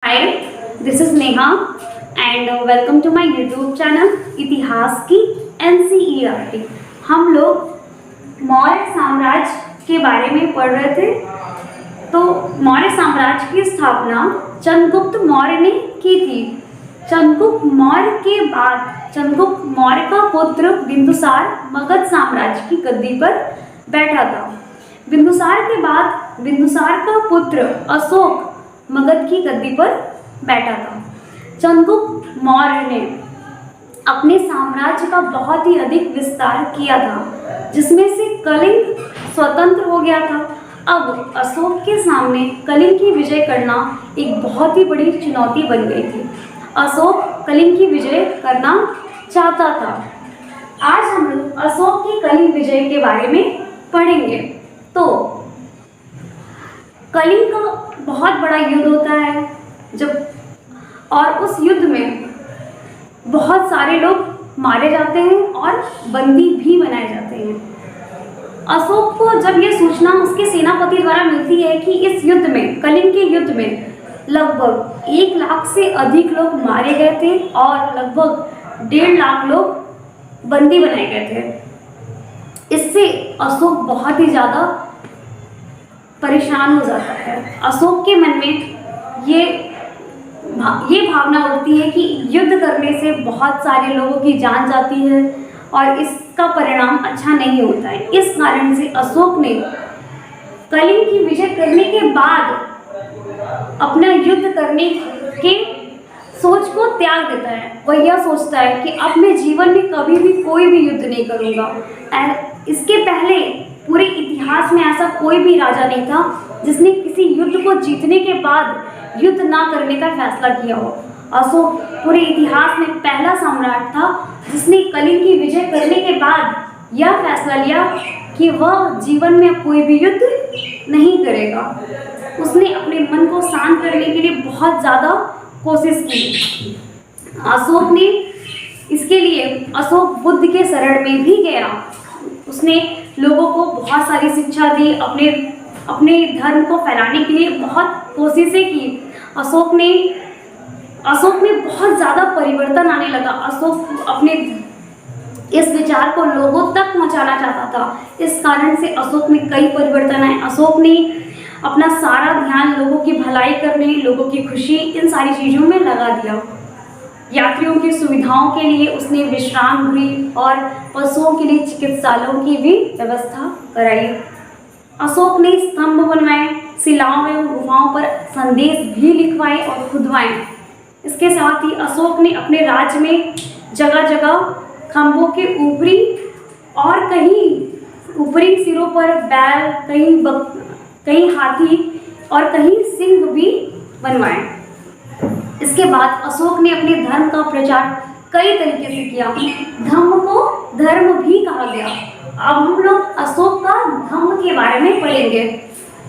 Hi, this is Neha and welcome to my YouTube channel इतिहास की NCERT. हम लोग मौर्य साम्राज्य के बारे में पढ़ रहे थे। तो मौर्य साम्राज्य की स्थापना चंद्रगुप्त मौर्य ने की थी। चंद्रगुप्त मौर्य के बाद चंद्रगुप्त मौर्य का पुत्र बिंदुसार मगध साम्राज्य की गद्दी पर बैठा था। बिंदुसार के बाद बिंदुसार का पुत्र अशोक मगध की गद्दी पर बैठा था। चंद्रगुप्त मौर्य ने अपने साम्राज्य का बहुत ही अधिक विस्तार किया था, जिसमें से कलिंग स्वतंत्र हो गया था। अब अशोक के सामने कलिंग की विजय करना एक बहुत ही बड़ी चुनौती बन गई थी। अशोक कलिंग की विजय करना चाहता था। आज हम लोग अशोक की कलिंग विजय के बारे में पढ़ेंगे। तो कलिंग का बहुत बड़ा युद्ध होता है और उस युद्ध में बहुत सारे लोग मारे जाते हैं और बंदी भी बनाए जाते हैं। अशोक को जब यह सूचना उसके सेनापति द्वारा मिलती है कि इस युद्ध में, कलिंग के युद्ध में लगभग 1 लाख से अधिक लोग मारे गए थे और लगभग 1.5 लाख लोग बंदी बनाए गए थे, इससे अशोक बहुत ही ज़्यादा परेशान हो जाता है। अशोक के मन में ये भावना उठती है कि युद्ध करने से बहुत सारे लोगों की जान जाती है और इसका परिणाम अच्छा नहीं होता है। इस कारण से अशोक ने कलिंग की विजय करने के बाद अपना युद्ध करने के सोच को त्याग देता है। वह यह सोचता है कि अब मैं जीवन में कभी भी कोई भी युद्ध नहीं करूँगा। इसके पहले पूरे इतिहास में ऐसा कोई भी राजा नहीं था जिसने किसी युद्ध को जीतने के बाद युद्ध ना करने का फैसला किया हो। अशोक पूरे इतिहास में पहला सम्राट था जिसने कलिंग की विजय करने के बाद यह फैसला लिया कि वह जीवन में कोई भी युद्ध नहीं करेगा। उसने अपने मन को शांत करने के लिए बहुत ज़्यादा कोशिश की। अशोक ने इसके लिए अशोक बुद्ध के शरण में भी गया। उसने लोगों को बहुत सारी शिक्षा दी, अपने धर्म को फैलाने के लिए बहुत कोशिशें की। अशोक में बहुत ज़्यादा परिवर्तन आने लगा। अशोक अपने इस विचार को लोगों तक पहुंचाना चाहता था। इस कारण से अशोक में कई परिवर्तन आए। अशोक ने अपना सारा ध्यान लोगों की भलाई करने, लोगों की खुशी, इन सारी चीज़ों में लगा दिया। यात्रियों की सुविधाओं के लिए उसने विश्राम गृह और पशुओं के लिए चिकित्सालयों की भी व्यवस्था कराई। अशोक ने स्तंभ बनवाए, शिलाओं एवं गुफाओं पर संदेश भी लिखवाए और खुदवाए। इसके साथ ही अशोक ने अपने राज्य में जगह जगह खंभों के ऊपरी और कहीं ऊपरी सिरों पर बैल, कहीं हाथी और कहीं सिंह भी बनवाए। इसके बाद अशोक ने अपने धर्म का प्रचार कई तरीके से किया। धम्म को धर्म भी कहा गया। अब हम लोग अशोक का धम्म के बारे में पढ़ेंगे।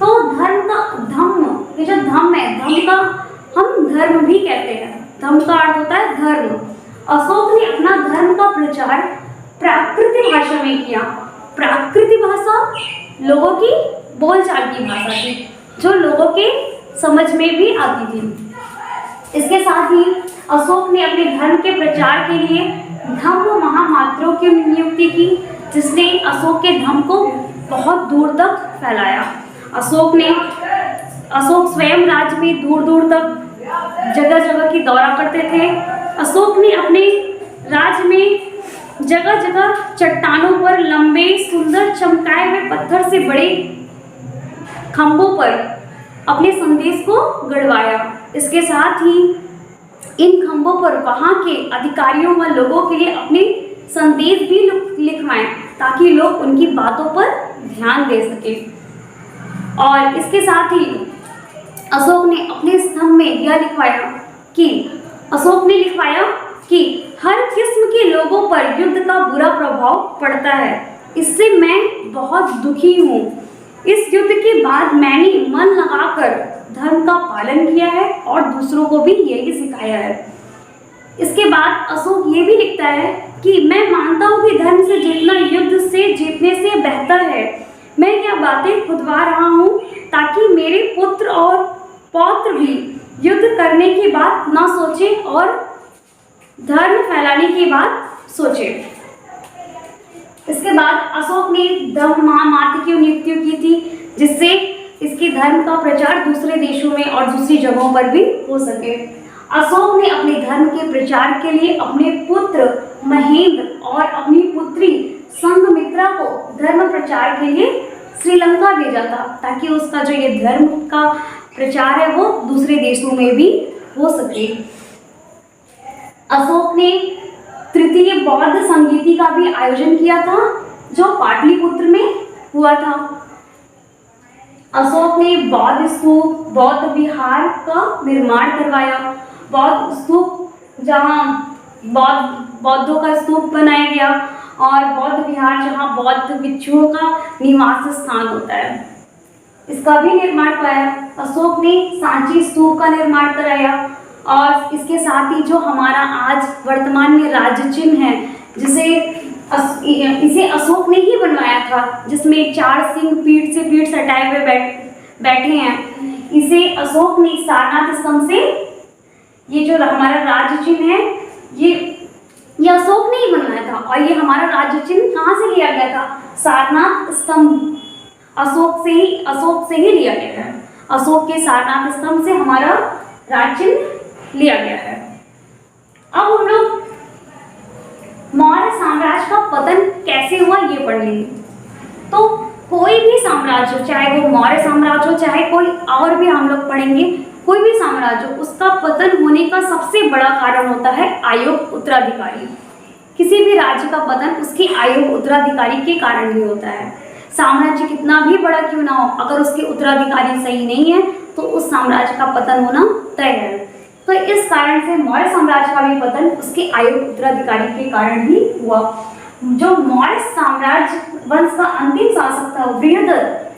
तो धर्म का धम्म, ये जो धम्म है, धम्म का हम धर्म भी कहते हैं। धम्म का अर्थ होता है धर्म। अशोक ने अपना धर्म का प्रचार प्राकृत भाषा में किया। प्राकृत भाषा लोगों की बोलचाल की भाषा थी, जो लोगों के समझ में भी आती थी। इसके साथ ही अशोक ने अपने धर्म के प्रचार के लिए धम्म महामात्रों की नियुक्ति की, जिसने अशोक के धम्म को बहुत दूर तक फैलाया। अशोक स्वयं राज्य में दूर दूर तक जगह जगह की दौरा करते थे। अशोक ने अपने राज्य में जगह जगह चट्टानों पर लंबे सुंदर चमकाए हुए पत्थर से बड़े खंभों पर अपने संदेश को गड़वाया। इसके साथ ही इन खंभों पर वहाँ के अधिकारियों व लोगों के लिए अपने संदेश भी लिखवाएं, ताकि लोग उनकी बातों पर ध्यान दे सकें। और इसके साथ ही अशोक ने अपने स्तंभ में यह लिखवाया कि हर किस्म के लोगों पर युद्ध का बुरा प्रभाव पड़ता है। इससे मैं बहुत दुखी हूँ। इस युद्ध के बाद मैंने मन लगाकर धर्म का पालन किया है और दूसरों को भी यही सिखाया है। इसके बाद अशोक ये भी लिखता है कि मैं मानता हूँ कि धर्म से जीतना युद्ध से जीतने से बेहतर है। मैं यह बातें खुदवा रहा हूँ ताकि मेरे पुत्र और पौत्र भी युद्ध करने की बात ना सोचे और धर्म फैलाने की बात सोचे। इसके बाद अशोक ने धम्म महामात्र की नियुक्ति की थी, जिससे इसके धर्म का प्रचार दूसरे देशों में और दूसरी जगहों पर भी हो सके। अशोक ने अपने धर्म के प्रचार के लिए अपने पुत्र महेंद्र और अपनी पुत्री संघमित्रा को धर्म प्रचार के लिए श्रीलंका भेजा था, ताकि उसका जो ये धर्म का प्रचार है वो दूसरे देशों में भी हो सके। अशोक ने तृतीय बौद्ध संगीति का भी आयोजन किया था, जो पाटलिपुत्र में हुआ था। अशोक ने बौद्ध स्तूप, बौद्ध विहार का निर्माण करवाया। बौद्ध स्तूप, जहाँ बौद्धों का स्तूप बनाया गया, और बौद्ध विहार जहाँ बौद्ध भिक्षुओं का निवास स्थान होता है, इसका भी निर्माण कराया। अशोक ने सांची स्तूप का निर्माण कराया, और इसके साथ ही जो हमारा आज वर्तमान में राज्य चिन्ह है, इसे अशोक ने ही बनवाया था, जिसमें 4 सिंह पीठ से पीठ सटाए हुए बैठे हैं। इसे अशोक ने सारनाथ स्तंभ से, ये जो हमारा राज्य चिन्ह है, ये अशोक ने ही बनवाया था। और ये हमारा राज्य चिन्ह कहाँ से लिया गया था? सारनाथ स्तंभ, अशोक से ही लिया गया है। अशोक के सारनाथ स्तंभ से हमारा राज्य चिन्ह लिया गया है। अब हम लोग मौर्य साम्राज्य का पतन कैसे हुआ ये पढ़ लेंगे। तो कोई भी साम्राज्य, चाहे वो मौर्य साम्राज्य हो, चाहे कोई और भी हम लोग पढ़ेंगे, कोई भी साम्राज्य, उसका पतन होने का सबसे बड़ा कारण होता है आयोग उत्तराधिकारी। किसी भी राज्य का पतन उसके आयोग उत्तराधिकारी के कारण ही होता है। साम्राज्य कितना भी बड़ा क्यों ना हो, अगर उसके उत्तराधिकारी सही नहीं है तो उस साम्राज्य का पतन होना तय है। तो इस कारण से मौर्य साम्राज्य का भी पतन उसके आयोग उत्तराधिकारी के कारण ही हुआ। जो मौर्य साम्राज्य वंश का अंतिम शासक था बृहदत्त,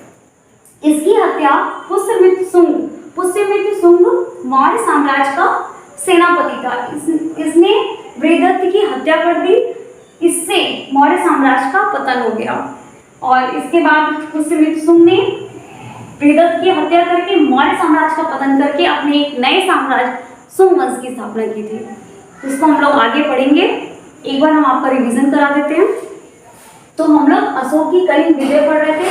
इसकी हत्या पुष्यमित्र शुंग मौर्य साम्राज्य का सेनापति था। इसने बृहदत्त की हत्या कर दी, इससे मौर्य साम्राज्य का पतन हो गया। और इसके बाद पुष्यमित्र शुंग ने बृहदत्त की हत्या करके मौर्य साम्राज्य का पतन करके अपने एक नए साम्राज्य शुंग वंश की स्थापना की थी, जिसको हम लोग आगे पढ़ेंगे। एक बार हम आपका रिवीजन करा देते हैं। तो हम लोग अशोक की कलिंग विजय पढ़ रहे थे।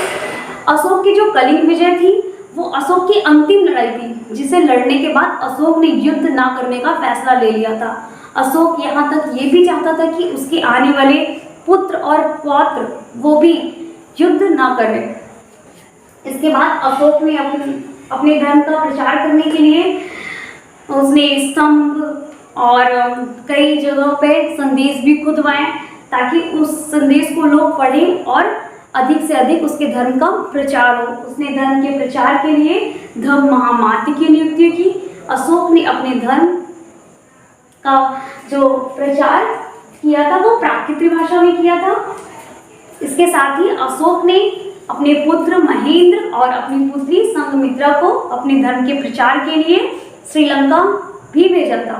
अशोक की जो कलिंग विजय थी वो अशोक की अंतिम लड़ाई थी, जिसे लड़ने के बाद अशोक ने युद्ध ना करने का फैसला ले लिया था। अशोक यहाँ तक ये भी चाहता था कि उसके आने वाले पुत्र और पौत्र वो भी युद्ध ना करें। इसके बाद अशोक ने अपने धर्म का प्रचार करने के लिए उसने स्तंभ और कई जगहों पे संदेश भी खुदवाए, ताकि उस संदेश को लोग पढ़ें और अधिक से अधिक उसके धर्म का प्रचार हो। उसने धर्म के प्रचार के लिए धम्म महामात्र की नियुक्ति की। अशोक ने अपने धर्म का जो प्रचार किया था वो प्राकृत भाषा में किया था। इसके साथ ही अशोक ने अपने पुत्र महेंद्र और अपनी पुत्री संघमित्रा को अपने धर्म के प्रचार के लिए श्रीलंका भी भेजा था।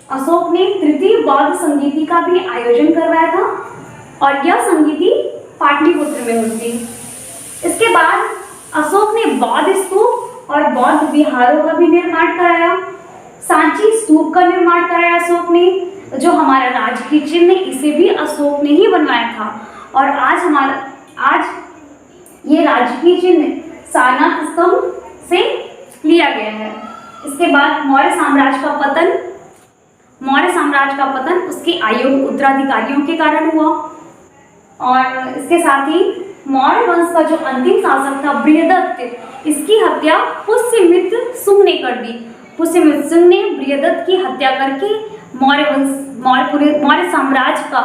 अशोक ने तृतीय बौद्ध संगीति का भी आयोजन करवाया था, और यह संगीति पाटलिपुत्र में हुई थी। इसके बाद अशोक ने बौद्ध स्तूप और बौद्ध विहारों का भी निर्माण कराया। सांची स्तूप का निर्माण कराया अशोक ने, जो हमारा राजकीय चिन्ह, इसे भी अशोक ने ही बनवाया था। और आज ये राजकीय चिन्ह सारनाथ स्तंभ से लिया गया है। इसके बाद मौर्य साम्राज्य का पतन उसके आयोग उत्तराधिकारियों के कारण हुआ। और इसके साथ ही मौर्य वंश का जो अंतिम शासक था बृहदत्त, इसकी हत्या पुष्यमित्र शुंग ने कर दी। पुष्यमित्र शुंग ने बृहदत्त की हत्या करके मौर्य साम्राज्य का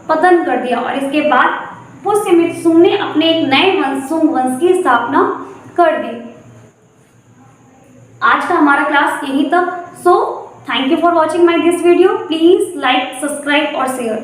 पतन कर दिया। और इसके बाद पुष्यमित्र शुंग ने अपने एक नए वंश शुंग वंश की स्थापना कर दी। आज का हमारा क्लास यहीं तक। So thank you for watching my this video. Please like, subscribe और शेयर।